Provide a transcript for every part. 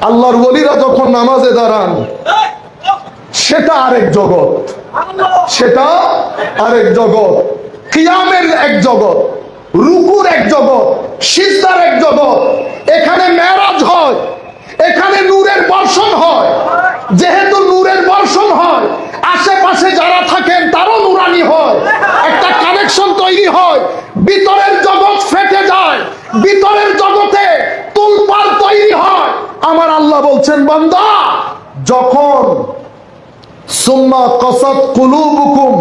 আল্লাহর ওলিরা যখন নামাজে দাঁড়ান সেটা আরেক জগৎ, সেটা আরেক জগৎ। কিয়ামের এক জগৎ, রুকুর এক জগৎ, সিজদার এক জগৎ। এখানে মেরাজ হয়, এখানে নূরের বর্ষণ হয়। যেহেতু নূরের বর্ষণ হয়, আশেপাশে যারা থাকেন তারও নূরানি হয়, একটা কানেকশন তৈরি হয়, ভিতরের জগৎ ফেটে যায়, ভিতরের জগতে তুলপাড় তৈরি হয়। আমার আল্লাহ বলছেন, বান্দা যখন সুম্মা কাসাত কুলুবুকুম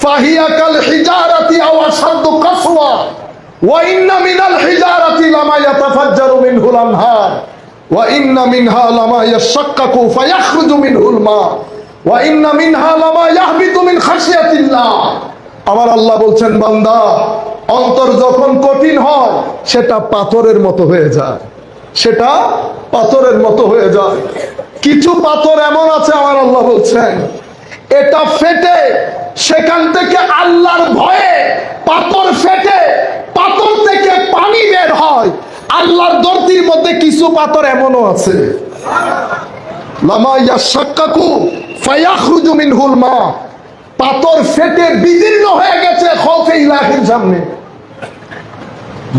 ফাহিয়া কাল হিজারাতি আও আশাদ্দু কাসওয়া ওয়া ইন্না মিনাল হিজারাতি লামা ইয়াতাফাজ্জারু মিনহুল আনহার ওয়া ইন্না মিনহা লামা ইয়াশাক্কাকু ফায়াখরুজু মিনহুল মা ওয়া ইন্না মিনহা লামা ইয়াহবিতু মিন খাশিয়াতিল্লাহ। আমার আল্লাহ বলছেন, বান্দা অন্তর যখন কঠিন হয় সেটা পাথরের মতো হয়ে যায়, সেটা পাথরের মতো হয়ে যায়। কিছু পাথর এমন আছে, আমার আল্লাহ বলছেন, এটা ফেটে সেখান থেকে আল্লাহর ভয়ে পাথর ফেটে, পাথর থেকে পানি বের হয়। আল্লাহর দরদির মধ্যে কিছু পাথর এমনও আছে, লামা ইয়াশাক্কাকু ফায়াখরুজু মিনহুল মা, পাথর ফেটে বিদীর্ণ হয়ে গেছে খৌফে ইলাহির সামনে।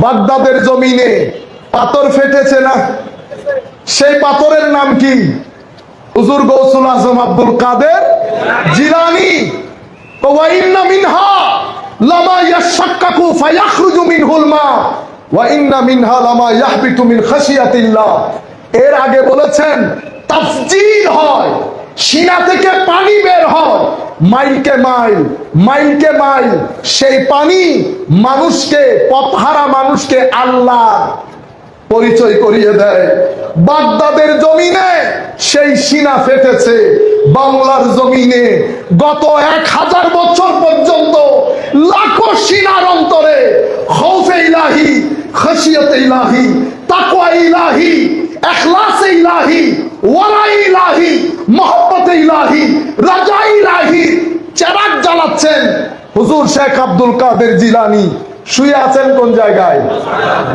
বাগদাদের জমিনে পাথর ফেটেছে না? সেই পাথরের নাম কি? হুজুর গৌসুল আজম আব্দুল কাদের জিলানী। ওয়া ইন্না মিনহা লামা ইয়াশাক্কাকু ফায়াখরুজু মিনহুল মা ওয়া ইন্না মিনহা লামা ইয়াহবিতু মিন খাশিয়াতিল্লাহ। এর আগে বলেছেন তাফজির হয়, সিনা থেকে পানি বের হয়, মাইলকে মাইল, মাইলকে মাইল। সেই পানি মানুষকে, পথহারা মানুষকে আল্লাহ পরিচয় করিয়ে দেয়। বাগদাদের জমিনে সেই সিনা ফেটেছে, বাংলার জমিনে গত 1000 বছর পর্যন্ত লাখো সিনার অন্তরে খৌফে ইলাহি, খাশিয়াতে ইলাহি, তাকওয়া ইলাহি, ইখলাসে ইলাহি, ওয়ারা ইলাহি, মহব্বতে ইলাহি, রাজা ইলাহি চেরাগ জ্বালাচ্ছেন। হুজুর শেখ আব্দুল কাদের জিলানী শুয়ে আছেন কোন জায়গায়?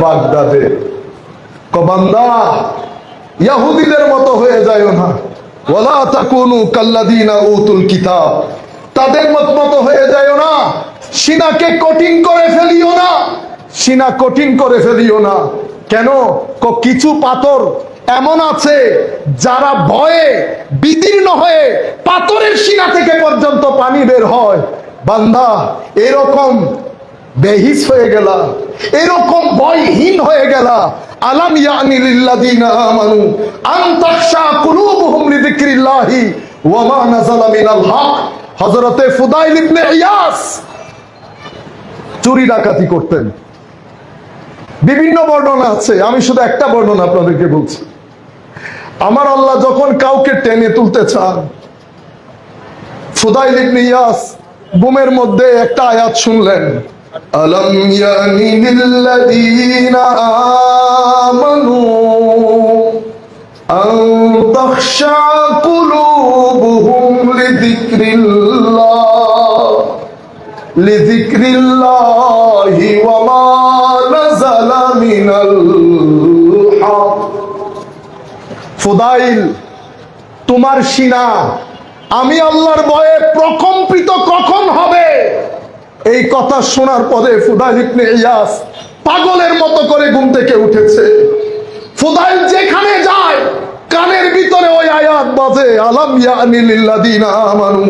বাগদাদে। বান্দা ইহুদিদের মতো হয়ে যায় না, ওয়ালা তাকুনু কাল্লাযিনা উতুল কিতাব, তাদের মতো হয়ে যায় না। সিনাকে কঠিন করে ফেলিও না, সিনা কঠিন করে ফেলিও না। কেন? কিছু পাথর এমন আছে যারা ভয়ে বিদীর্ণ হয়ে পাথরের সিনা থেকে পর্যন্ত পানি বের হয়। বান্দা এরকম বেহিস হয়ে গেলা, এরকম ভয়হীন হয়ে গেলা। আলাম ইয়ানি লিল্লাযিনা আমানু আন তাখশা কুলুবুহুম লিযিকরিল্লাহি ওয়া মা নাযালা মিনাল হক। হযরতে ফুদাইল ইবনে ইয়াস চুরি ডাকাতি করতেন, বিভিন্ন বর্ণনা আছে, আমি শুধু একটা বর্ণনা আপনাদেরকে বলছি। আমার আল্লাহ যখন কাউকে টেনে তুলতে চান, ফুদাইল ইবনে ইয়াস বুমের মধ্যে একটা আয়াত শুনলেন, আলাম ইয়ানি লিল্লাযিনা আমানু আন তাখশা কুলুবুহুম লিযিকরিল্লাহি ওয়া মা নাযালা মিনাল হক। ফুদাইল, তোমার সিনা আমি আল্লাহর ভয়ে প্রকম্পিত কখন হবে? এই কথা শোনার পরে ফুদাইল ইবনে ইয়াস পাগলের মতো করে ঘুম থেকে উঠেছে। ফুদাইল যেখানে যায় কানের ভিতরে ওই আয়াত বাজে, আলাম ইয়ানি লিল্লাযিনা আমানু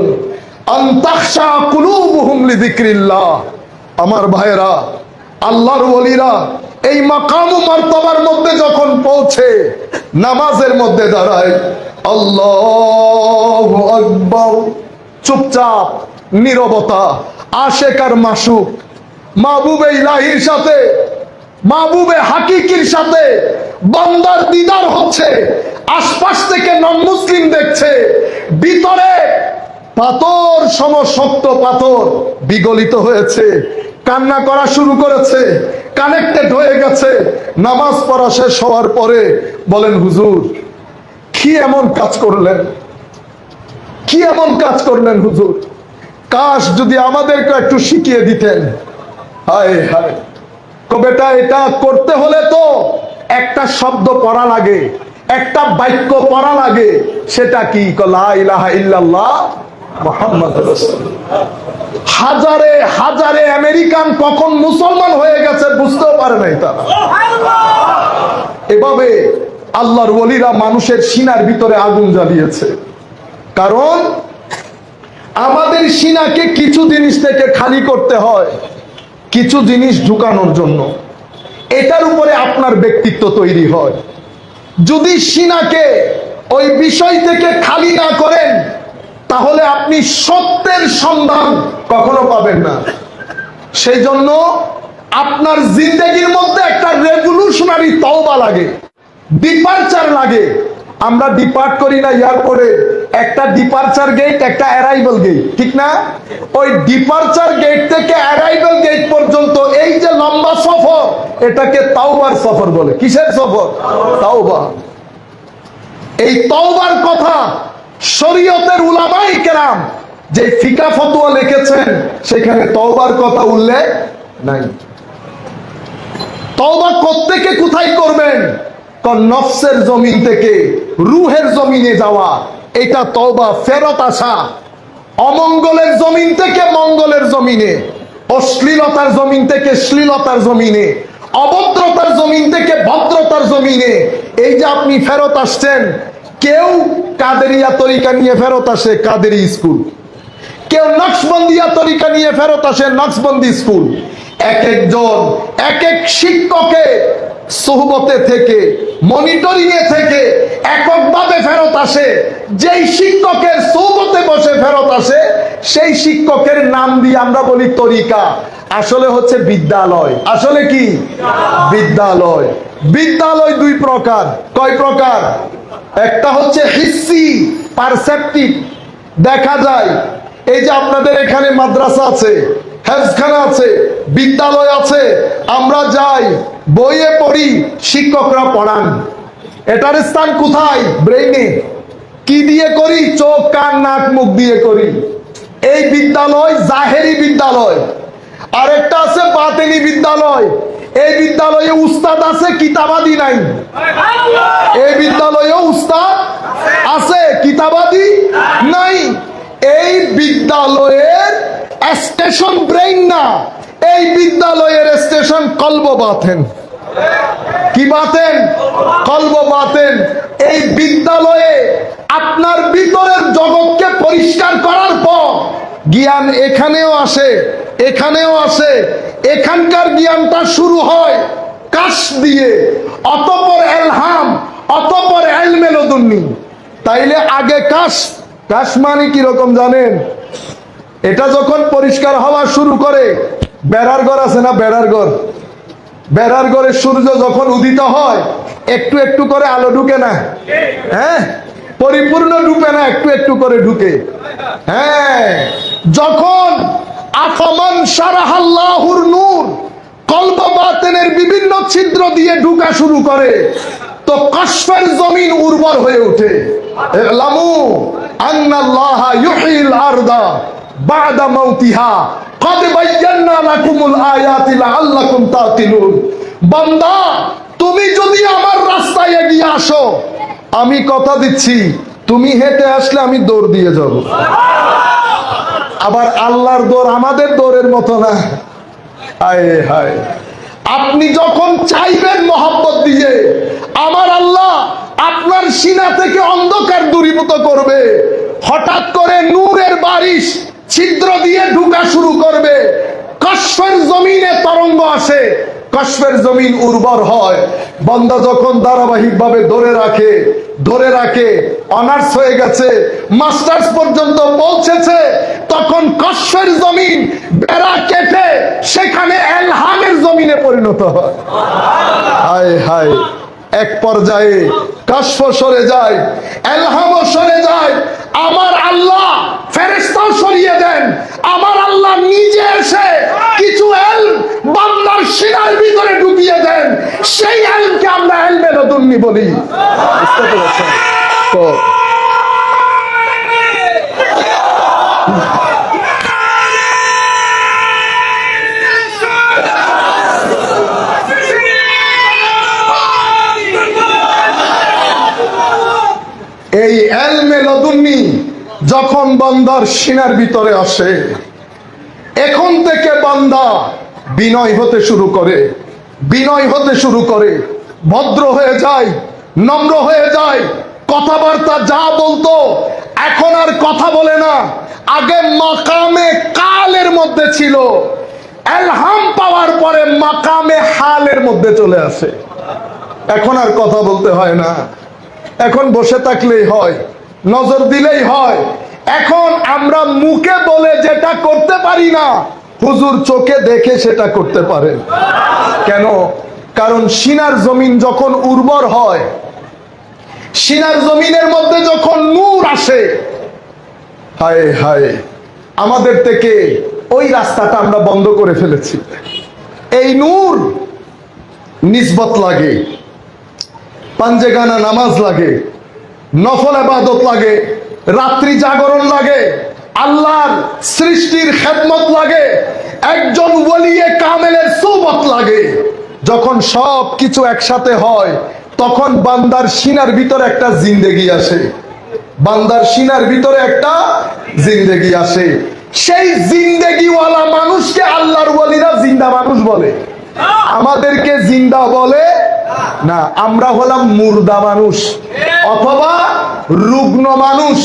আন তাখশা কুলুবুহুম লিযিকরিল্লাহ। আমার ভাইরা, আল্লাহর ওলিরা এই মাকাম ও মারতাবার মধ্যে যখন পৌঁছে নামাজের মধ্যে দাঁড়ায়, আল্লাহু আকবার, চুপচাপ নীরবতা, আশেক আর মাসুক, মাহবুবে ইলাহির সাথে, মাহবুবে হাকিকির সাথে বান্দার দিদার হচ্ছে। আশপাশ থেকে নন মুসলিম দেখছে, ভিতরে পাথর সমশক্ত পাথর বিগলিত হয়েছে, কান্না করা শুরু করেছে, কানেক্টেড হয়ে গেছে। নামাজ পড়া শেষ হওয়ার পরে বলেন, হুজুর কি এমন কাজ করলেন, কি এমন কাজ করলেন হুজুর? কাশ যদি আমাদেরকে একটু শিখিয়ে দিতেন। হায় হায়, বেটা এটা করতে হলে তো একটা শব্দ পড়া লাগে, একটা বাক্য পড়া লাগে, সেটা কি? লা ইলাহা ইল্লাল্লাহ মুহাম্মাদুর রাসূলুল্লাহ। হাজারে হাজারে আমেরিকান কখন মুসলমান হয়ে গেছে বুঝতেও পারে নাই তারা। এভাবে আল্লাহর ওলিরা মানুষের সিনার ভিতরে আগুন জ্বালিয়েছে। কারণ আমাদের সিনাকে কিছু জিনিস থেকে খালি করতে হয়, কিছু জিনিস ঢুকানোর জন্য। এটার উপরে আপনার ব্যক্তিত্ব তৈরি হয়। যদি সিনাকে ওই বিষয় থেকে খালি না করেন, তাহলে আপনি সত্যের সন্ধান কখনো পাবেন না। সেই জন্য আপনার জিন্দেগির মধ্যে একটা রেভলিউশনারি তওবা লাগে, ডিপারচার লাগে। আমরা ডিপার্ট করি না এয়ারপোর্টে, একটা ডিপারচার গেট, একটা অ্যারাইভাল গেট, ঠিক না? ওই ডিপারচার গেট থেকে অ্যারাইভাল গেট পর্যন্ত এই যে লম্বা সফর, এটাকে তাওবার সফর বলে। কিসের সফর? তাওবা। এই তাওবার কথা শরীয়তের উলামায়ে কেরাম যে ফিকা ফতোয়া লিখেছেন, সেখানে তাওবার কথা উল্লেখ নাই। তাওবা কোত্থেকে কোথায় করবেন? নফসের জমিন থেকে রুহের জমিনে যাওয়া, এটা তওবা। ফেরত আসা, অমঙ্গলের জমিন থেকে মঙ্গলের জমিনে, অশ্লীলতার জমিন থেকে শ্লীলতার জমিনে, অভদ্রতার জমিন থেকে ভদ্রতার জমিনে। এই যে আপনি ফেরত আসছেন, কেউ কাদেরিয়া তরিকা নিয়ে ফেরত আসে, কাদেরি স্কুল। কেউ নকশবন্দিয়া তরিকা নিয়ে ফেরত আসে, নকশবন্দি স্কুল। এক একজন এক এক শিক্ষকের সোহবতে থেকে, মনিটরিং এ থেকে এককভাবে ফেরত আসে। যেই শিক্ষকের সোহবতে বসে ফেরত আসে, সেই শিক্ষকের নাম দিয়ে আমরা বলি তরিকা। আসলে হচ্ছে বিদ্যালয়। আসলে কি? বিদ্যালয়। বিদ্যালয় দুই প্রকার। কয় প্রকার? একটা হচ্ছে হিসি, পারসেপটিভ, দেখা যায়। এই যে আপনাদের এখানে মাদ্রাসা আছে, হেফজখানা আছে, বিদ্যালয় আছে, আমরা যাই, বইয়ে পড়ি, শিক্ষকরা পড়ান। এটার স্থান কোথায়? ব্রেইনে। কি দিয়ে করি? চোখ, কান, নাক, মুখ দিয়ে করি। এই বিদ্যালয় জাহেরি বিদ্যালয়। আরেকটা আছে বাতেনি বিদ্যালয়। এই বিদ্যালয়ে উস্তাদ আছে, কিতাবাদি নাই। এই বিদ্যালয়ে উস্তাদ আছে, কিতাবাদি নাই। এই বিদ্যালয়ের স্টেশন ব্রেইন না, এই বিদ্যালয়ের স্টেশন কলব বাতেন। কি বাতেন? কলব বাতেন। এই বিদ্যালয়ে আপনার ভিতরের জগৎকে পরিষ্কার করার পর জ্ঞান এখানেও আসে, এখানেও আসে। এখানকার জ্ঞানটা শুরু হয় কাশ দিয়ে, অতঃপর এলহাম, অতঃপর ইলমে লদুন্নি। তাইলে আগে কাশ। কাশ মানে কি রকম জানেন? এটা যখন পরিষ্কার হওয়া শুরু করে, বেড়ার ঘর আছে না, বেড়ার ঘর, বেড়ার ঘরে সূর্য যখন উদিত হয়, একটু একটু করে আলো ঢুকে না? হ্যাঁ, পরিপূর্ণ ঢুকে না, একটু একটু করে ঢুকে। হ্যাঁ, যখন আফমান শারাহাল্লাহুর নূর কলব বাতিনের বিভিন্ন ছিদ্র দিয়ে ঢুকা শুরু করে, তো কশফের জমিন উর্বর হয়ে ওঠে। লামু আন্নাল্লাহা ইউহিল আরদা বাদা মাউতিহা কদ বায়্যানা লাকুমুল আয়াতি লাআল্লাকুম তাকিলুন। বান্দা, তুমি যদি আমার রাস্তায় এগিয়ে আসো, আমি কথা দিচ্ছি, তুমি হেঁটে আসলে আমি দৌড় দিয়ে যাব। আবার আল্লাহর দৌড় আমাদের দৌড়ের মতো না। হায় হায়, আপনি যখন চাইবেন মহব্বত দিয়ে, আমার আল্লাহ আপনার সিনা থেকে অন্ধকার দূরীভূত করবে। হঠাৎ করে নূরের বারিশ ছিদ্র দিয়ে ঢুকা শুরু করবে। কশফের জমিনে তরঙ্গ আসে, কশফের জমিন উর্বর হয়। বান্দা যখন ধারাবাহিকভাবে ধরে রাখে, অনার্স হয়ে গেছে, মাস্টার্স পর্যন্ত পৌঁছেছে, তখন কশফের জমিন বেড়া কেটে সেখানে এলহামের জমিনে পরিণত হয়। হায় হায়, এক পর্যায়ে কাশফ সরে যায়, এলহামও সরে যায়। আমার আল্লাহ ফেরেশতাও সরিয়ে দেন। আমার আল্লাহ নিজে এসে কিছু ইলম বান্দার সিনার ভিতরে ঢুকিয়ে দেন। সেই ইলমকে আমরা ইলমে লদুন্নি বলি। বুঝতে পেরেছেন তো? এই এলমে লদুন্নি যখন বান্দার সিনার ভিতরে আসে, এখন থেকে বান্দা বিনয় হতে শুরু করে, বিনয় হতে শুরু করে, ভদ্র হয়ে যায়, নম্র হয়ে যায়। কথাবার্তা যা বলতো এখন আর কথা বলে না, আগে মাকামে কালের মধ্যে ছিল, এলহাম পাওয়ার পরে মাকামে হালের মধ্যে চলে আসে। এখন আর কথা বলতে হয় না, এখন বসে থাকলেই হয়, নজর দিলেই হয়। এখন আমরা মুখে বলে যেটা করতে পারি না, হুজুর চোখে দেখে সেটা করতে পারে। কেন? কারণ সিনার জমিন যখন উর্বর হয়, সিনার জমিনের মধ্যে যখন নূর আসে, হায় হায়, আমাদের থেকে ওই রাস্তাটা আমরা বন্ধ করে ফেলেছি। এই নূর নিসবত লাগে, পাঞ্জেগানা নামাজ লাগে, নফল ইবাদত লাগে, রাত্রি জাগরণ লাগে, আল্লাহর সৃষ্টির খেদমত লাগে, একজন ওলিয়ে কামেলের সুবত লাগে। যখন সব কিছু একসাথে হয় তখন বান্দার সিনার ভিতরে একটা জিন্দেগি আসে, বান্দার সিনার ভিতরে একটা জিন্দেগি আসে। সেই জিন্দেগিওয়ালা মানুষকে আল্লাহর ওলিরা জিন্দা মানুষ বলে, আমাদেরকে জিন্দা বলে না। আমরা হলাম মুর্দা মানুষ অথবা রুগ্ন মানুষ।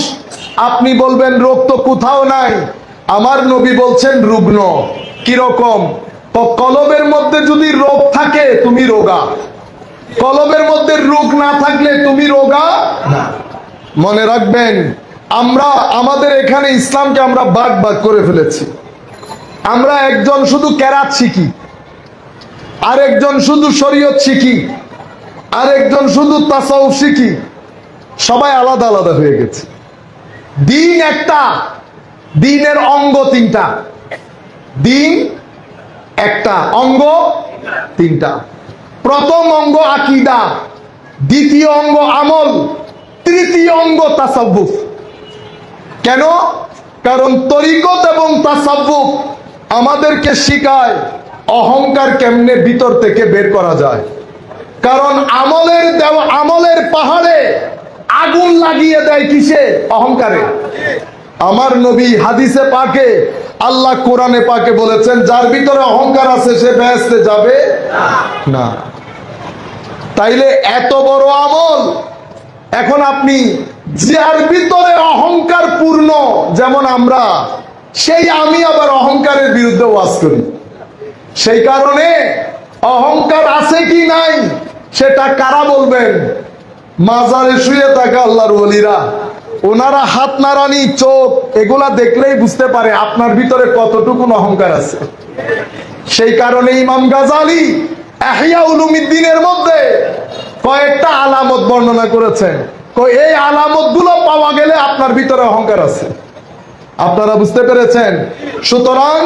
আপনি বলবেন রোগ তো কোথাও নাই, আমার নবী বলছেন রুগ্ন। কিরকম? কলবের মধ্যে যদি রোগ থাকে তুমি রোগা, কলবের মধ্যে রোগ না থাকলে তুমি রোগা না। মনে রাখবেন, আমরা আমাদের এখানে ইসলামকে আমরা ভাগ ভাগ করে ফেলেছি। আমরা একজন শুধু কেরাত শিখি, আরেকজন শুধু শরীয়ত শিখি, আরেকজন শুধু তাসাউফ শিখি। সবাই আলাদা আলাদা হয়ে গেছে। দিন একটা, দিনের অঙ্গ তিনটা। দিন একটা, অঙ্গ তিনটা। প্রথম অঙ্গ আকীদা, দ্বিতীয় অঙ্গ আমল, তৃতীয় অঙ্গ তাসাব্বুফ। কেন? কারণ তরিকত এবং তাসাব্বুফ আমাদেরকে শিখায় অহংকার কেমনে ভিতর থেকে বের করা যায়। কারণ আমলের পাহাড়ে আগুন লাগিয়ে দেয় কিসে? অহংকারে। আমার নবী হাদিসে পাকে, আল্লাহ কোরআনে পাকে বলেছেন, যার ভিতরে অহংকার আছে সে বেহেশতে যাবে না। তাইলে এত বড় আমল, এখন আপনি যার ভিতরে অহংকার পূর্ণ, যেমন আমরা, সেই আমি আবার অহংকারের বিরুদ্ধে ওয়াজ করি। সেই কারণে অহংকার আছে কি নাই সেটা কারা বলবেন? মাজারে শুয়ে থাকা আল্লাহর ওলিরা, ওনারা হাত নাড়ানি, চোখ, এগুলা দেখলেই বুঝতে পারে আপনার ভিতরে কতটুকু অহংকার আছে। সেই কারণে ইমাম গাজালি ইহয়া উলুমিদ্দিনের মধ্যে কয়েকটা আলামত বর্ণনা করেছেন। এই আলামত গুলো পাওয়া গেলে আপনার ভিতরে অহংকার আছে। আপনারা বুঝতে পেরেছেন? সুতরাং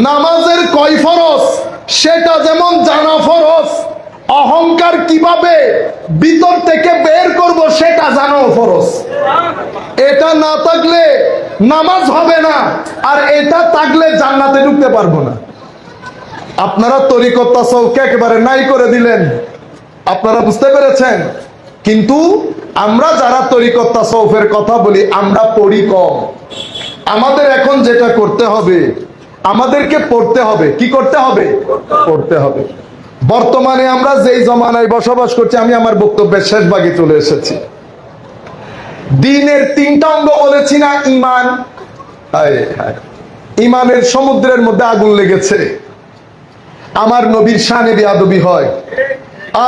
নামাজের কয় ফরজ সেটা যেমন জানা ফরজ, অহংকার কিভাবে ভিতর থেকে বের করব সেটা জানাও ফরজ। এটা না থাকলে নামাজ হবে না, আর এটা থাকলে জান্নাতে ঢুকতে পারবো না। আপনারা তরিকত তাসাউফকে একেবারে নাই করে দিলেন। আপনারা বুঝতে পেরেছেন? কিন্তু আমরা যারা তরিকত তাসাউফের কথা বলি, আমরা পড়ি কম। আমাদের এখন যেটা করতে হবে, আমাদেরকে পড়তে হবে। কি করতে হবে? পড়তে হবে। বর্তমানে আমরা যেই জমানায় বসবাস করছি, আমি আমার বক্তব্যের শেষ ভাগে চলে এসেছি। দিনের তিনটা অঙ্গ বলেছি না? ঈমান। ঈমানের সমুদ্রের মধ্যে আগুন লেগেছে। আমার নবীর শানে বেয়াদবি হয়,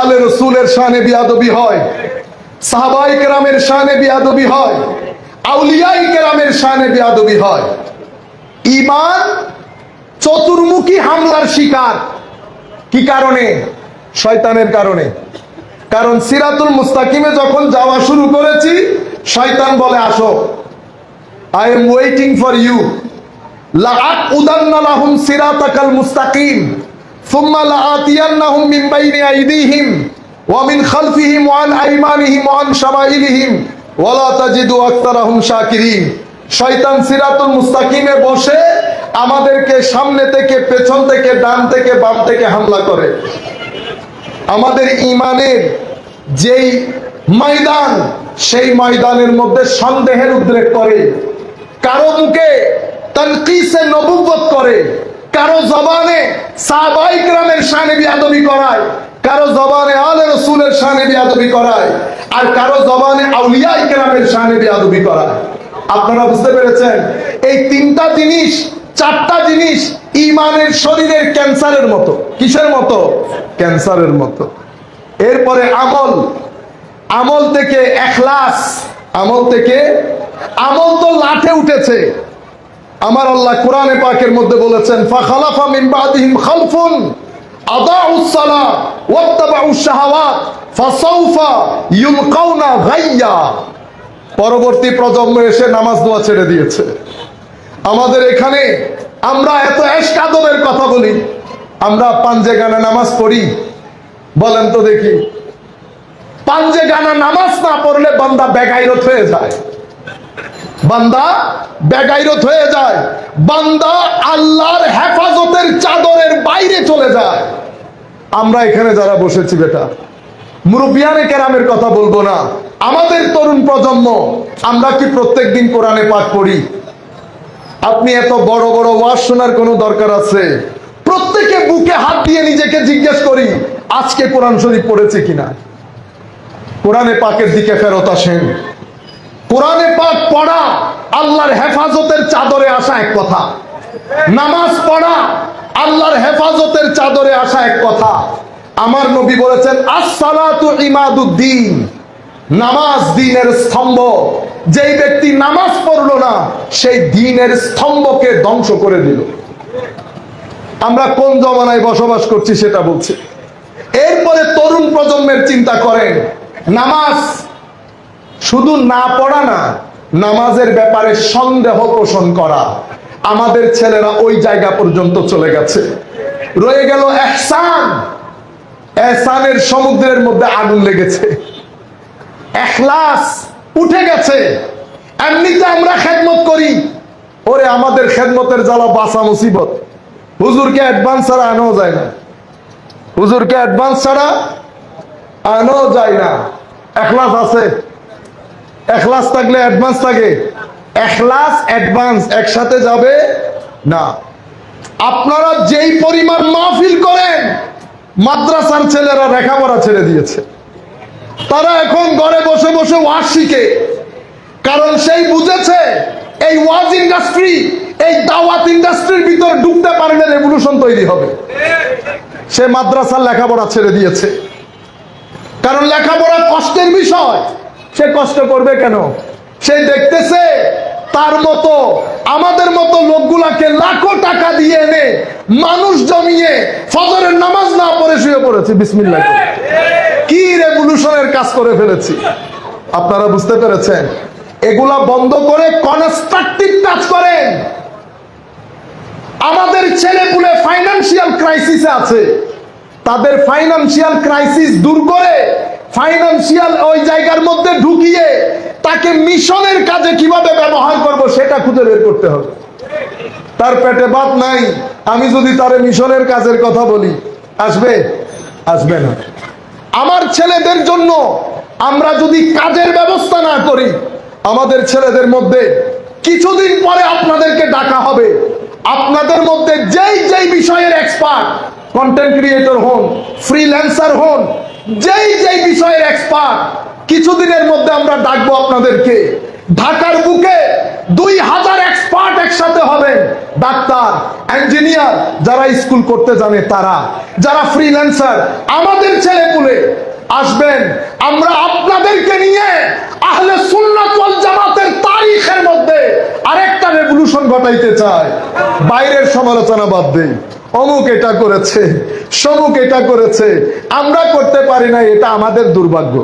আলে রসুলের শানে বেয়াদবি হয়, সাহাবায়ে কেরামের শানে বেয়াদবি হয়, আউলিয়ায়ে কেরামের শানে বেয়াদবি হয়। ঈমান চতুর্মুখী হামলার শিকার। কি কারণে? শয়তানের কারণে। কারণ সিরাতুল মুস্তাকিমে যখন যাওয়া শুরু করেছি, শয়তান বলে, আসো, I am waiting for you, লাআকুদান্না লাহুম সিরাতাকাল মুস্তাকিম সুম্মা লাআতিয়ান্নাহুম মিন বাইনি আইদিহিম ওয়া মিন খালফিহিম ওয়া আন আইমানিহিম ওয়া আন শামাইলিহিম ওয়া লা তাজিদু আকতারাহুম শাকিরিন। শয়তান সিরাতুল মুস্তাকিমে বসে আমাদেরকে সামনে থেকে, পেছন থেকে, ডান থেকে, বাম থেকে হামলা করে। আমাদের ঈমানের যেই ময়দান, সেই ময়দানের মধ্যে সন্দেহের উদ্রেক করে, কারো মুখে তানকিসে নবুওয়াত করে, কারো জবানে সাহাবায়ে কেরামের শানে বিয়াদবি করায়, কারো জবানে আলে রাসূলের শানে বিয়াদবি করায়, আর কারো জবানে আউলিয়ায়ে কেরামের শানে বিয়াদবি করায়। আপনারা বুঝতে পেরেছেন? এই তিনটা জিনিস, চারটা জিনিস ঈমানের শরীরের ক্যান্সারের মতো। কিসের মতো? ক্যান্সারের মতো। এরপরে আমল, আমল থেকে ইখলাস, আমল থেকে, আমল তো লাঠে উঠেছে। আমার আল্লাহ কোরআনে পাকের মধ্যে বলেছেন, ফাখালাফা মিন বাদিহিম খালফুন আদাউস সালাত ওয়াত্তাবাউশ শাহাওয়াত ফাসাউফা ইউলকাউনা গাইয়া। পরবর্তী প্রজন্ম এসে নামাজ দোয়া ছেড়ে দিয়েছে। আমাদের এখানে আমরা এত ইশক আদবের কথা বলি, আমরা পাঞ্জে গানা নামাজ পড়ি? বলেন তো দেখি। পাঞ্জে গানা নামাজ না পড়লে বান্দা বেগাইরত হয়ে যায়, বান্দা বেগাইরত হয়ে যায়, বান্দা আল্লাহর হেফাজতের চাদরের বাইরে চলে যায়। আমরা এখানে যারা বসেছি বেটা, মুরব্বিয়ানে কেরামের কথা বলবো না, আমাদের তরুণ প্রজন্ম, আমরা কি প্রত্যেকদিন কোরআনে পাঠ পড়ি? আপনি এত বড় বড় ওয়াজ শোনার কোনো দরকার আছে? প্রত্যেকে বুকে হাত দিয়ে নিজেকে জিজ্ঞেস করি, আজকে কোরআন শরীফ পড়েছে কিনা? কোরআনে পাকের দিকে ফেরত আসেন। কোরআনে পাক পড়া আল্লাহর হেফাজতের চাদরে আসা এক কথা, নামাজ পড়া আল্লাহর হেফাজতের চাদরে আসা এক কথা। আমার নবী বলেছেন, আস-সালাতু ইমাদুদ্দিন, নামাজ দ্বীনের স্তম্ভ। যেই ব্যক্তি নামাজ পড়লো না, সেই দ্বীনের স্তম্ভকে ধ্বংস করে দিল। আমরা কোন জমানায় বসবাস করছি সেটা বলছি। এরপরে তরুণ প্রজন্মের চিন্তা করেন, নামাজ শুধু না পড়া না, নামাজের ব্যাপারে সন্দেহ পোষণ করা। আমাদের ছেলেরা ওই জায়গা পর্যন্ত চলে গেছে। রয়ে গেল ইহসান, ইহসানের সমুদ্রের মধ্যে আগুন লেগেছে। ইখলাস উঠে গেছে। এমনিতে আমরা খেদমত করি, ওরে আমাদের খেদমতের জ্বালা বাঁচা মুসিবত। হুজুরকে অ্যাডভান্স ছাড়া আনো যায় না, হুজুরকে অ্যাডভান্স ছাড়া আনো যায় না। ইখলাস আছে, ইখলাস থাকলে অ্যাডভান্স থাকে। ইখলাস অ্যাডভান্স একসাথে যাবে না। আপনারা যেই পরিমাণ মাহফিল করেন, মাদ্রাসার ছেলেরা লেখাপড়া ছেড়ে দিয়েছে। তারা এখন ঘরে বসে বসে ওয়াজ শিখে, কারণ সেই বুঝেছে এই ওয়াজ ইন্ডাস্ট্রি, এই দাওয়াত ইন্ডাস্ট্রির ভিতর ঢুকতে পারলে রেভলিউশন তৈরি হবে। সে মাদ্রাসার লেখাপড়া ছেড়ে দিয়েছে, কারণ লেখাপড়া কষ্টের বিষয়। সে কষ্ট করবে কেন? সে দেখতেছে তার মতো, আমাদের মতো লোকগুলাকে লাখো টাকা দিয়ে এনে মানুষ জমিয়ে ফজরের নামাজ না পড়ে শুয়ে পড়েছে বিসমিল্লাহ। কি রেভলিউশনের কাজ করে ফেলেছি। আপনারা বুঝতে পেরেছেন? এগুলা বন্ধ করে কনস্ট্রাকটিভ কাজ করেন। আমাদের ছেলেপুলে ফাইন্যান্সিয়াল ক্রাইসিসে আছে, তাদের ফাইন্যান্সিয়াল ক্রাইসিস দূর করে ফাইন্যান্সিয়াল ওই জায়গার মধ্যে ঢুকিয়ে তাকে মিশনের কাজে কিভাবে ব্যবহার করব সেটা খুঁজে বের করতে হবে। তার পেটে ভাত নাই, আমি যদি তার মিশনের কাজের কথা বলি, আসবে? আসবে না। আমার ছেলেদের জন্য আমরা যদি কাজের ব্যবস্থা না করি, আমাদের ছেলেদের মধ্যে কিছুদিন পরে আপনাদেরকে ডাকা হবে। আপনাদের মধ্যে যেই যেই বিষয়ের এক্সপার্ট, কন্টেন্ট ক্রিয়েটর হন, ফ্রিল্যান্সার হন, যেই যেই বিষয়ের এক্সপার্ট, কিছুদিনের মধ্যে আমরা ডাকবো আপনাদেরকে। ঢাকার বুকে 2000 এক্সপার্ট একসাথে হবেন। ডাক্তার, ইঞ্জিনিয়ার, যারা স্কুল করতে জানে তারা, যারা ফ্রিল্যান্সার, আমাদের ছেলেপুলে আসবেন। আমরা আপনাদেরকে নিয়ে আহলে সুন্নাত ওয়াল জামাতের তারিখের মধ্যে আরেকটা রেভলিউশন ঘটাইতে চাই। বাইরের সমালোচনা বাদ দেই, অমুক এটা করেছে, সমুক এটা করেছে, আমরা করতে পারি না, এটা আমাদের দুর্ভাগ্য।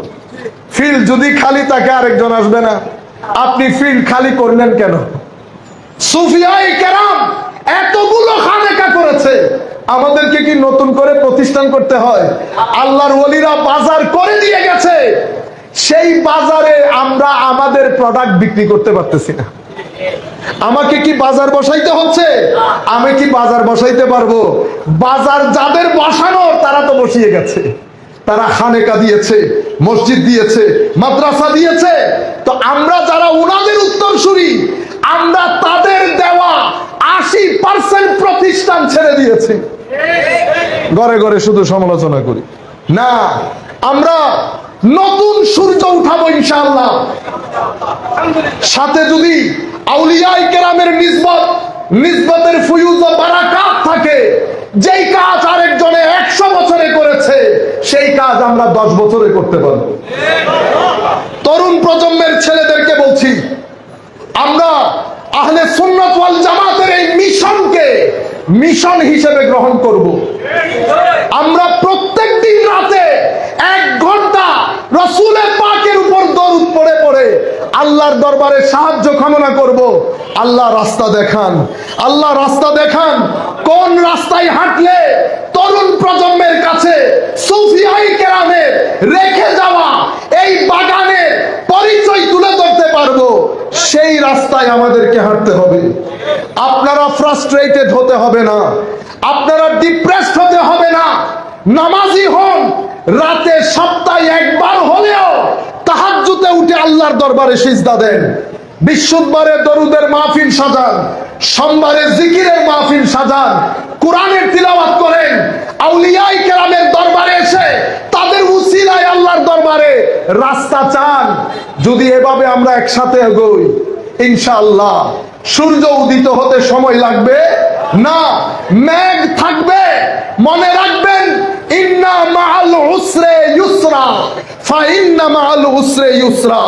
ফিল্ড যদি খালি থাকে আরেকজন আসবে না। আপনি ফিল্ড খালি করলেন কেন? সুফিয়ায়ে কেরাম এতগুলো খানেকা করেছে, আমাদেরকে কি নতুন করে প্রতিষ্ঠান করতে হয়? আল্লাহর ওলিরা বাজার করে দিয়ে গেছে, সেই বাজারে আমরা আমাদের প্রোডাক্ট বিক্রি করতে পারতেছি না। আমাকে কি বাজার বসাইতে হচ্ছে? আমি কি বাজার বসাইতে পারবো? বাজার যাদের বসানোর তারা তো বসিয়ে গেছে। তারা খানেকা দিয়েছে, মসজিদ দিয়েছে, মাদ্রাসা দিয়েছে। তো আমরা যারা উনাদের উত্তরসূরি, আমরা তাদের দেওয়া 80% প্রতিষ্ঠান ছেড়ে দিয়েছি। ঘরে ঘরে শুধু সমালোচনা করি না, আমরা নতুন সূর্য উঠাবো ইনশাআল্লাহ। সাথে যদি আউলিয়ায়ে কেরামের নিসবতের ফুয়ুজ ও বারাকাত থাকে, যেই কাজ আরেকজনে 100 বছরে করেছে সেই কাজ আমরা 10 বছরে করতে পারবো। তরুণ প্রজন্মের ছেলেদেরকে বলছি, আমরা আহলে সুন্নাত ওয়াল জামাতের এই মিশনকে মিশন হিসেবে গ্রহণ করব। আমরা প্রত্যেক দিন রাতে 1 ঘন্টা রাসূলের পাকের উপর দরুদ পড়ে পড়ে আল্লাহর দরবারে সাহায্য কামনা করব। আল্লাহ রাস্তা দেখান, আল্লাহ রাস্তা দেখান। কোন রাস্তায় হাঁটলে তরুণ প্রজন্মের কাছে সুফিয়ায়ে কেরামের রেখে যাওয়া এই বাগানের পরিচয় তুলে ধরতে পারবো, সেই রাস্তায় আমাদেরকে হাঁটতে হবে। আপনারা ফ্রাস্ট্রেটেড হতে হবে না, আপনারা ডিপ্রেসড হতে হবে না। নামাজি হন, রাতে সপ্তাহে 1 বার হলেও তাহাজ্জুদে উঠে আল্লাহর দরবারে সিজদা দেন। বৃহস্পতিবারে দরুদের মাহফিল সাজান, সোমবারে জিকিরের মাহফিল সাজান, কোরআনের তিলাওয়াত করেন, আউলিয়ায়ে কেরামের দরবারে এসে তাদের উসিলায় আল্লাহর দরবারে রাস্তা চান। যদি এভাবে আমরা একসাথে এগোই, ইনশাআল্লাহ সূর্য উদিত হতে সময় লাগবে না, মেঘ থাকবে। মনে রাখবেন, ইন্না মাআল উসরে ইউসরা, ফাইন্না মাআল উসরে ইউসরা।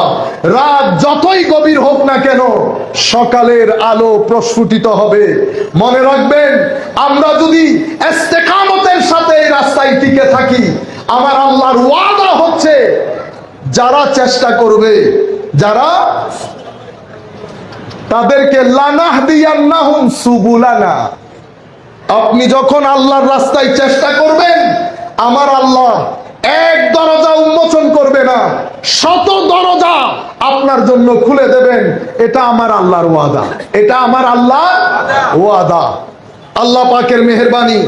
রাত যতই গভীর হোক না কেন, সকালের আলো প্রস্ফুটিত হবে। মনে রাখবেন, আমরা যদি ইস্তেকামতের সাথে এই রাস্তায় টিকে থাকি, আমার আল্লাহর ওয়াদা হচ্ছে, যারা চেষ্টা করবে, যারা তাদেরকে লানাহদিয়ান্নাহুম সুবুলানা। আপনি যখন আল্লাহর রাস্তায় চেষ্টা করবেন, আমার আল্লাহ 1 দরজা উন্মোচন করবে না, 100 দরজা আপনার জন্য খুলে দেবেন। এটা আমার আল্লাহর ওয়াদা, এটা আমার আল্লাহর ওয়াদা। আল্লাহ পাকের মেহেরবানি,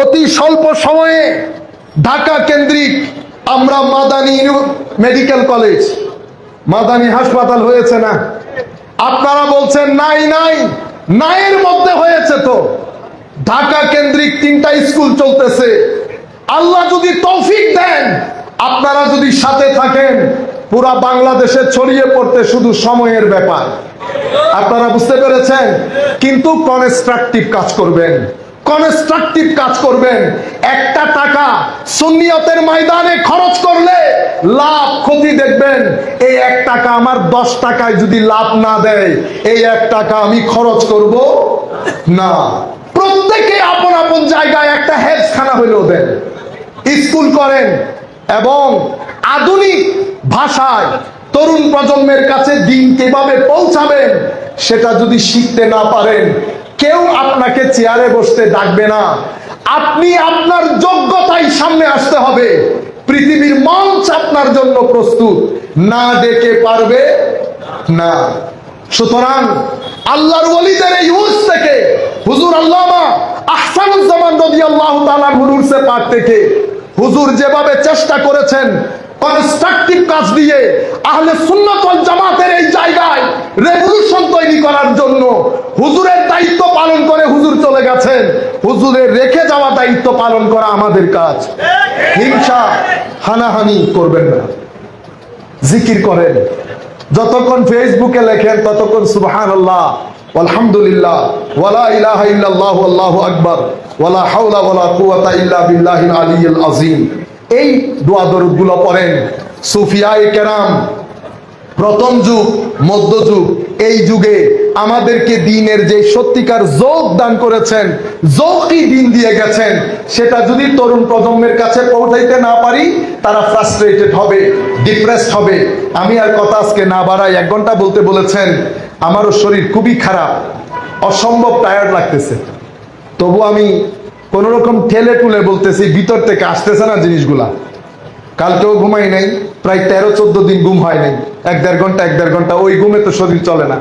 অতি স্বল্প সময়ে ঢাকা কেন্দ্রিক আমরা মাদানী মেডিকেল কলেজ, মাদানী হাসপাতাল হয়েছে না? আপনারা বলছেন নাই নাই, নাইয়ের মধ্যে হয়েছে। তো ঢাকা কেন্দ্রিক 3টা স্কুল চলতেছে। আল্লাহ যদি তৌফিক দেন, আপনারা যদি সাথে থাকেন, পুরা বাংলাদেশে ছড়িয়ে পড়তে শুধু সময়ের ব্যাপার। আপনারা বুঝতে পেরেছেন? কিন্তু কনস্ট্রাকটিভ কাজ করবেন, কনস্ট্রাকটিভ কাজ করবেন। 1টা টাকা সুন্নিয়তের ময়দানে খরচ করলে লাভ ক্ষতি দেখবেন। এই 1 টাকা আমার 10 টাকায় যদি লাভ না দেয়, এই 1 টাকা আমি খরচ করব না। প্রত্যেকে আপন আপন জায়গায় একটা হেফজখানা হইলেও দেন, স্কুল করেন, এবং আধুনিক ভাষায় তরুণ প্রজন্মের কাছে দিন কিভাবে পৌঁছাবেন সেটা যদি শিখতে না পারেন, কেউ আপনাকে চেয়ারে বসতে ডাকবে না। আপনি আপনার যোগ্যতায় সামনে আসতে হবে। পৃথিবীর মঞ্চ আপনার জন্য প্রস্তুত, না ডেকে পারবে না। সুতরাং আল্লাহর ওলিদের এই উস থেকে, হুজুর আল্লামা আহসানুজ্জামান রাদিয়াল্লাহু তাআলা হুজুরসে পাক থেকে হুজুর যেভাবে চেষ্টা করেছেন কনস্ট্রাকটিভ কাজ দিয়ে আহলে সুন্নাত ওয়াল জামাতের এই জায়গায় রেভলিউশন তৈরি করার জন্য, হুজুরের দায়িত্ব পালন করে হুজুর চলে গেছেন। হুজুরের রেখে যাওয়া দায়িত্ব পালন করা আমাদের কাজ। হিংসা হানাহানি করবেন না, জিকির করেন। যতক্ষণ ফেসবুকে লেখেন ততক্ষণ সুবহানাল্লাহ, আলহামদুলিল্লাহ, ওয়ালা ইলাহা ইল্লাল্লাহু আল্লাহু আকবার, ওয়ালা হাওলা ওয়ালা কুওয়াতা ইল্লা বিল্লাহিল আলিয়্যিল আযীম। এই দোয়া দরুদগুলো পড়েন। সুফিয়ায়ে কেরাম প্রথম যুগ, মধ্যযুগ, এই যুগে আমাদেরকে দ্বীনের যে সত্যিকার যৌক দান করেছেন, যৌকি দ্বীন দিয়ে গেছেন, সেটা যদি তরুণ প্রজন্মের কাছে পৌঁছাইতে না পারি, তারা ফ্রাস্ট্রেটেড হবে, ডিপ্রেসড হবে। আমি আর কথা আজকে না বাড়াই, 1 ঘন্টা বলতে বলেছেন। আমারও শরীর খুবই খারাপ, অসম্ভব টায়ার্ড লাগতেছে। তবু আমি কোন রকম ঠেলে টুলে বলতেছি, ভিতর থেকে আসতেছে না জিনিসগুলা। কালকেও ঘুমাই নাই, প্রায় 13-14 দিন ঘুম হয় নাই। 1-1.5 ঘন্টা 1-1.5 ঘন্টা, ওই ঘুমে তো শরীর চলে না।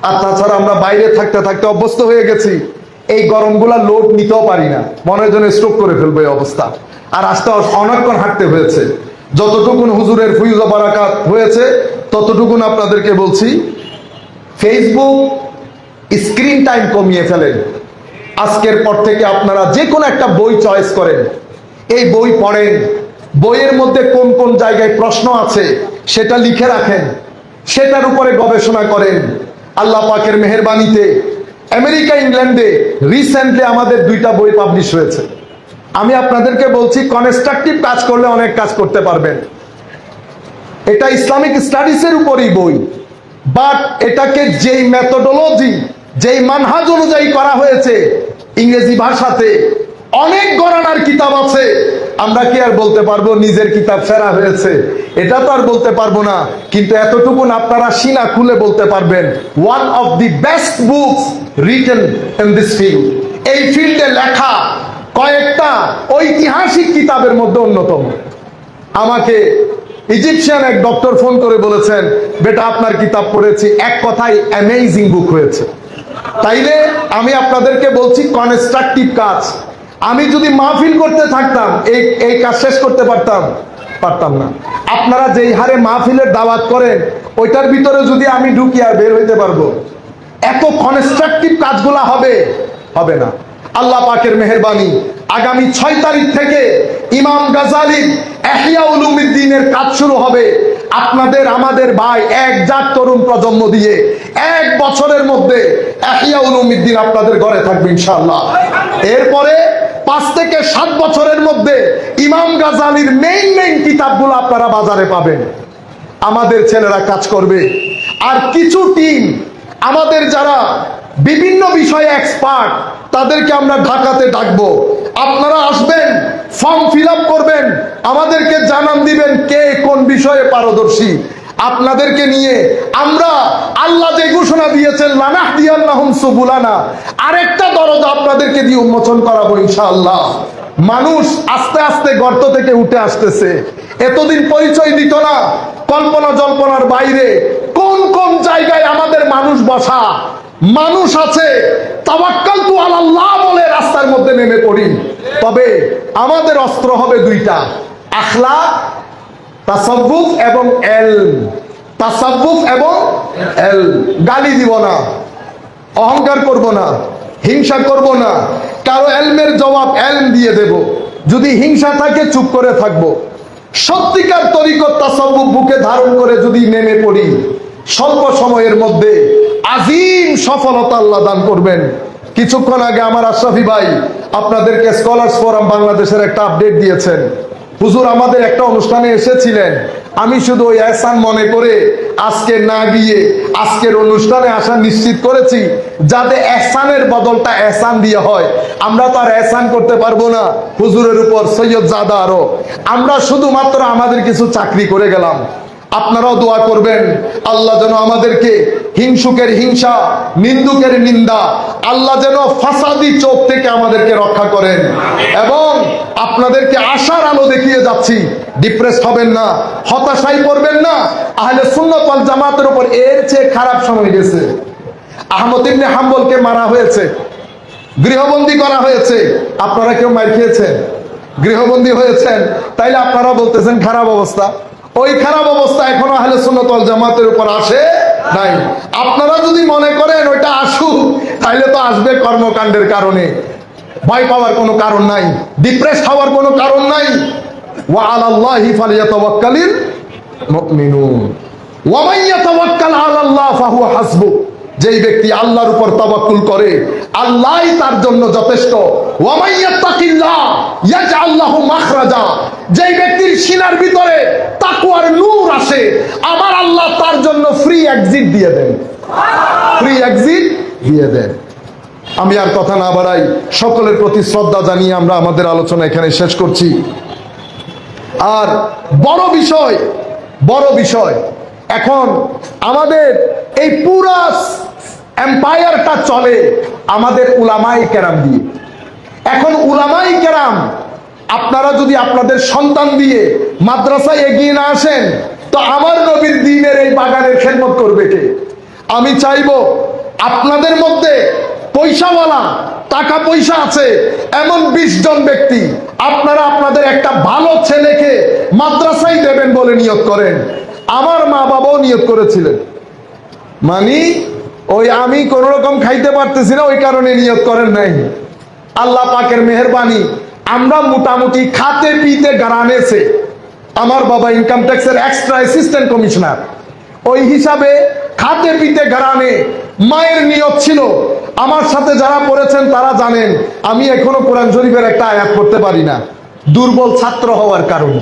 আর তাছাড়া আমরা বাইরে থাকতে থাকতে অভ্যস্ত হয়ে গেছি, এই গরমগুলা লোড নিতেও পারি না, মনে হয় যেন স্ট্রোক করে ফেলবো এই অবস্থা। আর আসতে অনেকক্ষণ হাঁটতে হয়েছে। যতটুকুন হুজুরের ফয়ুজ বারাকাত হয়েছে ততটুকুন আপনাদেরকে বলছি, ফেসবুক স্ক্রিন টাইম কমিয়ে ফেলেন। আজকের পর থেকে আপনারা যে কোনো একটা বই চয়েস করেন, এই বই পড়েন, বইয়ের মধ্যে কোন কোন জায়গায় প্রশ্ন আছে সেটা লিখে রাখেন, সেটার উপরে গবেষণা করেন। আল্লাহ পাকের মেহেরবানিতে আমেরিকা ইংল্যান্ডে রিসেন্টলি আমাদের 2টা বই পাবলিশ হয়েছে। আমি আপনাদেরকে বলছি, কনস্ট্রাকটিভ কাজ করলে অনেক কাজ করতে পারবেন। এটা ইসলামিক স্টাডিজের উপরই বই, বাট এটাকে যেই মেথোডোলজি, যেই মানহাজ অনুযায়ী করা হয়েছে ইংরেজি ভাষাতে, অনেক গণনার কিতাব আছে। আমরা কি আর বলতে পারবো নিজের কিতাব সেরা হয়েছে? এটা তো আর বলতে পারবো না, কিন্তু এতটুকুন আপনারা সিনা খুলে বলতে পারবেন, one of the best books written in this field. এই ফিল্ডে লেখা কয়েকটা ঐতিহাসিক কিতাবের মধ্যে অন্যতম। আমাকে ইজিপশিয়ান এক ডক্টর ফোন করে বলেছেন, বেটা আপনার কিতাব পড়েছি, এক কথায় অ্যামেজিং বুক হয়েছে। তাইলে আমি আপনাদেরকে বলছি, কনস্ট্রাকটিভ কাজ। আমি যদি মাহফিল করতে থাকতাম এই কাজ শেষ করতে পারতাম না। আপনারা যেই হারে মাহফিলের দাওয়াত করেন, ওইটার ভিতরে যদি আমি ঢুকি আর বের হইতে পারবো? এত কনস্ট্রাকটিভ কাজগুলা হবে না। আল্লাহ পাকের মেহেরবানি, আগামী 6 তারিখ থেকে ইমাম গাজালির ইহয়া উলুমিদ্দিনের কাজ শুরু হবে। আপনাদের আমাদের ভাই একজাত তরুণ প্রজন্ম দিয়ে 1 বছরের মধ্যে ইহয়া উলুমিদ্দিন আপনাদের ঘরে থাকবে ইনশাআল্লাহ। এরপরে 5 থেকে 7 বছরের মধ্যে ইমাম গাজালির মেইন কিতাবগুলো আপনারা বাজারে পাবেন। আমাদের ছেলেরা কাজ করবে। আর কিছু টিম আমাদের যারা বিভিন্ন বিষয়ে এক্সপার্ট, তাদেরকে আমরা ঢাকাতে ডাকবো। আপনারা আসবেন, ফর্ম ফিল আপ করবেন, আমাদেরকে জানান দিবেন কে কোন বিষয়ে পারদর্শী। আপনাদেরকে নিয়ে আমরা, আল্লাহ যে ঘোষণা দিয়েছেন লানাহদিয়ান্নাহুম সুবুলানা, আরেকটা দরজা আপনাদেরকে দিয়ে উন্মোচন করাবো ইনশাআল্লাহ। মানুষ আস্তে আস্তে গর্ত থেকে উঠে আসতেছে। এতদিন পরিচয় দিত না, কল্পনা জল্পনার বাইরে কোন কোন জায়গায় আমাদের মানুষ বসা মানুষ আছে। তাওয়াক্কালতু আলাল্লাহ বলে রাস্তার মধ্যে নেমে পড়ি। তবে আমাদের অস্ত্র হবে 2টা, আখলাক, তাসাব্বুফ এবং ইলম। তাসাব্বুফ এবং ইলম। গালি দিব না, অহংকার করব না, হিংসা করব না, কারো ইলমের জবাব ইলম দিয়ে দেব। যদি হিংসা থাকে চুপ করে থাকবো। সত্যিকার তরিকত তাসাব্বুফ বুকে ধারণ করে যদি নেমে পড়ি, স্বল্প সময়ের মধ্যে আজিম সফলতা আল্লাহ দান করবেন। কিছুক্ষণ আগে আমার আশরাফি ভাই আপনাদেরকে স্কলার্স ফোরাম বাংলাদেশের একটা আপডেট দিয়েছেন। হুজুর আমাদের একটা অনুষ্ঠানে এসেছিলেন, আমি শুধু ওই এহসান মনে করে আজকে না গিয়ে আজকের অনুষ্ঠানে আসা নিশ্চিত করেছি, যাতে এহসানের বদলটা এহসান দিয়ে হয়। আমরা তো আর এহসান করতে পারবো না হুজুরের উপর, সৈয়দ জাদা আরো। আমরা শুধুমাত্র আমাদের কিছু চাকরি করে গেলাম। আপনারাও দোয়া করবেন, আল্লাহ যেন আমাদেরকে হিংসুকের হিংসা, নিন্দুকের নিন্দা, আল্লাহ যেন ফাসাদি চোখ থেকে আমাদেরকে রক্ষা করেন। এবং আপনাদেরকে আশার আলো দেখিয়ে যাচ্ছি, ডিপ্রেস হবেন না, হতাশায় পড়বেন না। আহলে সুন্নাত ওয়াল জামাতের উপর এর চেয়ে খারাপ সময় গেছে। আহমদ ইবনে হাম্বলকে মারা হয়েছে, গৃহবন্দী করা হয়েছে। আপনারা কেউ মার খেয়েছেন, গৃহবন্দী হয়েছেন, তাইলে আপনারা বলতেছেন খারাপ অবস্থা। ওই খারাপ অবস্থা এখনো আহলে সুন্নাত ওয়াল জামাতের উপর আসে নাই। আপনারা যদি মনে করেন ওইটা আসুক, তাইলে তো আসবে কর্মকাণ্ডের কারণে। ভয় পাওয়ার কোনো কারণ নাই, ডিপ্রেস হওয়ার কোনো কারণ নাই। ওয়া আলাল্লাহি ফালিয়াতাওয়াক্কালিল মুমিনুন ওয়া মান ইয়াতাওয়াক্কাল আলাল্লাহ ফাহুয়া হাসবুহ। যেই ব্যক্তি আল্লাহর উপর তাওয়াক্কুল করে, আল্লাহই তার জন্য যথেষ্ট। ওয়া মান ইয়াত্তাকিল্লাহ ইয়াজআল লাহু মাখরাজা। যেই ব্যক্তির সিনার ভিতরে তাকওয়ার নূর আসে, আমার আল্লাহ তার জন্য ফ্রি এক্সিট দিয়ে দেন, ফ্রি এক্সিট দিয়ে দেন। আমি আর কথা না বাড়াই, সকলের প্রতি শ্রদ্ধা জানিয়ে আমরা আমাদের আলোচনা এখানে শেষ করছি। আর বড় বিষয় এখন আমাদের এই পুরা এম্পায়ারটা চলে আমাদের উলামায়ে কেরাম দিয়ে। এখন উলামায়ে কেরাম, আপনারা যদি আপনাদের সন্তান দিয়ে মাদ্রাসায় এগিয়ে না আসেন, তো আমার নবীর দ্বীনের এই বাগানের খেদমত করবে কে? আমি চাইবো আপনাদের মধ্যে পয়সাওয়ালা, টাকা পয়সা আছে এমন 20 জন ব্যক্তি আপনারা আপনাদের একটা ভালো ছেলেকে মাদ্রাসায় দেবেন বলে নিয়ত করেন। আমার মা বাবাও নিয়ত করেছিলেন, মানে ওই আমি কোন রকম খাইতে পারতেছি না ওই কারণে নিয়ত করেন নাই। আল্লাহ পাকের মেহেরবানি আমরা মোটামুটি খাতে পিতে গারানেছে। আমার বাবা ইনকাম ট্যাক্সের এক্সট্রা অ্যাসিস্ট্যান্ট কমিশনার, ওই হিসাবে খাতে পিতে গারানে মায়ের নিয়ত ছিল। আমার সাথে যারা পড়েছেন তারা জানেন আমি এখনো কোরআন শরীফের একটা আয়াত পড়তে পারি না, দুর্বল ছাত্র হওয়ার কারণে।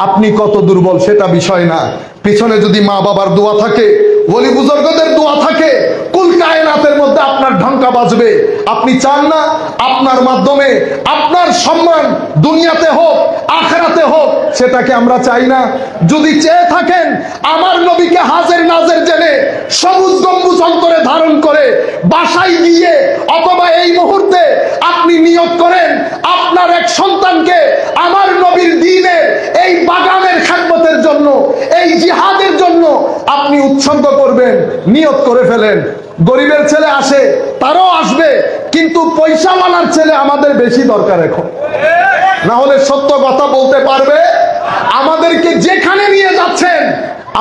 আপনি কত দুর্বল সেটা বিষয় না, পিছনে যদি মা বাবার দোয়া থাকে, ওলি বুজুর্গদের দোয়া থাকে, কুল কায়নাতের মধ্যে আপনার ঢঙ্কা বাজবে। আপনি চান না আপনার মাধ্যমে আপনার সম্মান দুনিয়াতে হোক আখিরাতে হোক, সেটাকে আমরা চাই না। যদি চেয়ে থাকেন আমার নবীকে হাজের নাজের জেনে সবুজ গম্বুজ অন্তরে ধারণ করে বাসায় গিয়ে, অথবা এই মুহূর্তে আপনি নিয়ত করেন আপনার এক সন্তানকে আমার নবীর দ্বীনের এই বাগানের খেদমতের জন্য, এই জিহাদের জন্য আপনি উৎসর্গ করবেন, নিয়ত করে ফেলেন। গরিবের ছেলে আসে, তারাও আসবে, কিন্তু পয়সাওয়ালার ছেলে আমাদের বেশি দরকার এখন, না হলে সত্য কথা বলতে পারবে। আমাদেরকে যেখানে নিয়ে যাচ্ছেন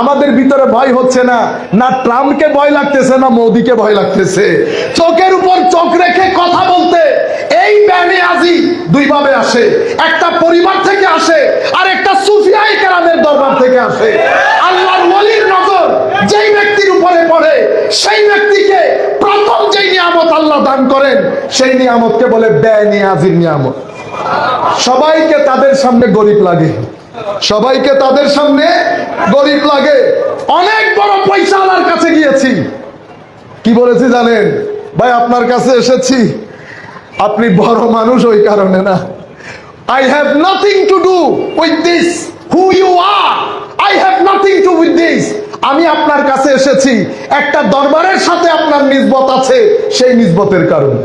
আমাদের ভিতরে ভয় হচ্ছে না, না ট্রাম্পকে ভয় লাগতেছে না মোদিকে ভয় লাগতেছে। চোখের উপর চোখ রেখে কথা বলতে এই ব্যানে আজি দুই ভাবে আসে, একটা পরিবার থেকে আসে আর একটা সুফিয়ায়ে কেরামের দরবার থেকে আসে। আল্লাহর ওলির নজর যেই ব্যক্তির উপরে পড়ে সেই ব্যক্তিকে প্রথম যেই নিয়ামত আল্লাহ দান করেন সেই নিয়ামতকে বলে বেনিয়াজির নিয়ামত। সবাইকে তাদের সামনে গরিব লাগে, সবাইকে তাদের সামনে গরিব লাগে। অনেক বড় পয়সাওয়ালার কাছে গিয়েছি, কি বলেছি জানেন? ভাই আপনার কাছে এসেছি, আপনি বড় মানুষ ওই কারণে না, I have nothing to do with this who you are, I have nothing to do with this। আমি আপনার কাছে এসেছি একটা দরবারের সাথে আপনার নিসবত আছে, সেই নিসবতের কারণে।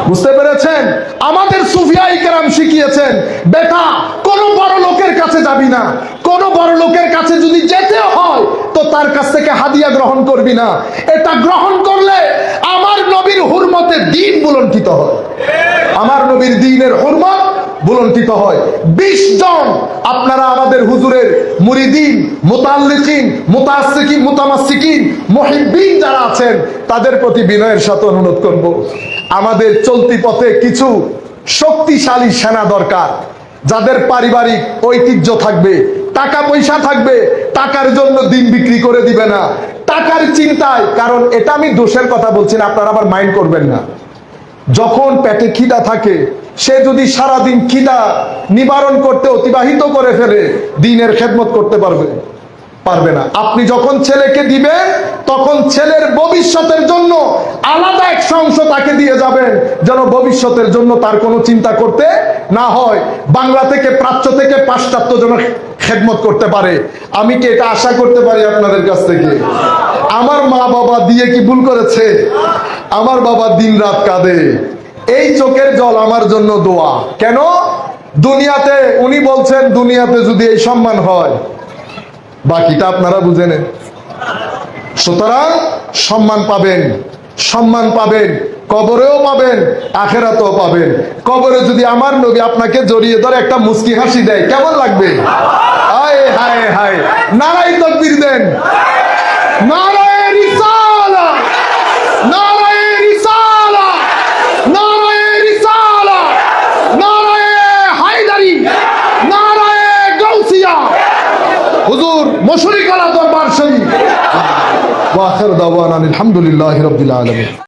বুঝতে পেরেছেন? আমাদের সুফিয়ায়ে কেরাম শিখিয়েছেন, বেটা কোন বড় লোকের কাছে যাবি না, কোন বড় লোকের কাছে যদি যেতে হয় তো তার কাছ থেকে হাদিয়া গ্রহণ করবি না। এটা গ্রহণ করলে আমার নবীর হুরমতে দ্বীন বুলন্ডিত হয়, আমার নবীর দ্বীনের হুরমত বুলন্ডিত হয়। 20 জন আপনারা আমাদের হুজুরের মুরিদিন, মুতাল্লিকিন, মুতাআসসিকিন, মুতামাসসিকিন, মুহিব্বিন যারা আছেন তাদের প্রতি বিনয়ের সাথে অনুরোধ করব, আমাদের চলতি পথে কিছু শক্তিশালী সেনা দরকার, যাদের পারিবারিক ঐতিহ্য থাকবে, টাকা পয়সা থাকবে, টাকার জন্য দিন বিক্রি করে দিবে না, টাকার চিন্তায়। কারণ এটা আমি দোষের কথা বলছি না, আপনারা আবার মাইন্ড করবেন না। যখন পেটে খিদা থাকে, সে যদি সারাদিন খিদা নিবারণ করতে অতিবাহিত করে ফেলে, দিনের খেদমত করতে পারবে না। আপনি যখন ছেলেকে দিবেন তখন ছেলের ভবিষ্যতের জন্য আলাদা এক অংশ তাকে দিয়ে যাবেন, যেন ভবিষ্যতের জন্য তার কোনো চিন্তা করতে না হয়। বাংলা থেকে প্রাচ্য থেকে পাশ্চাত্য যেন খেদমত করতে পারে। আমি কি এটা আশা করতে পারি আপনাদের কাছ থেকে? আমার মা বাবা দিয়ে কি ভুল করেছে? আমার বাবা দিন রাত কাঁদে, এই চোখের জল আমার জন্য দোয়া। কেন? দুনিয়াতে উনি বলছেন দুনিয়াতে যদি এই সম্মান হয়, বাকিটা আপনারা বুঝে নেন। সুতরাং সম্মান পাবেন, সম্মান পাবেন, কবরেও পাবেন, আখেরাতেও পাবেন। কবরে যদি আমার নবী আপনাকে জড়িয়ে ধরে একটা মুস্কি হাসি দেয়, কেমন লাগবে? হায় হায় হায়, নারায়ে তাকবীর দেন, নারায়ে রিসালাত, নারায়ে রিসালাত, নারায়ে রিসালাত, নারায়ে হায়দারি, নারায়ে গাউসিয়া। হুজুর মশরিকালা দরবার শরীফ। ওয়া আখিরু দাওয়ানা আলহামদুলিল্লাহি রাব্বিল আলামিন।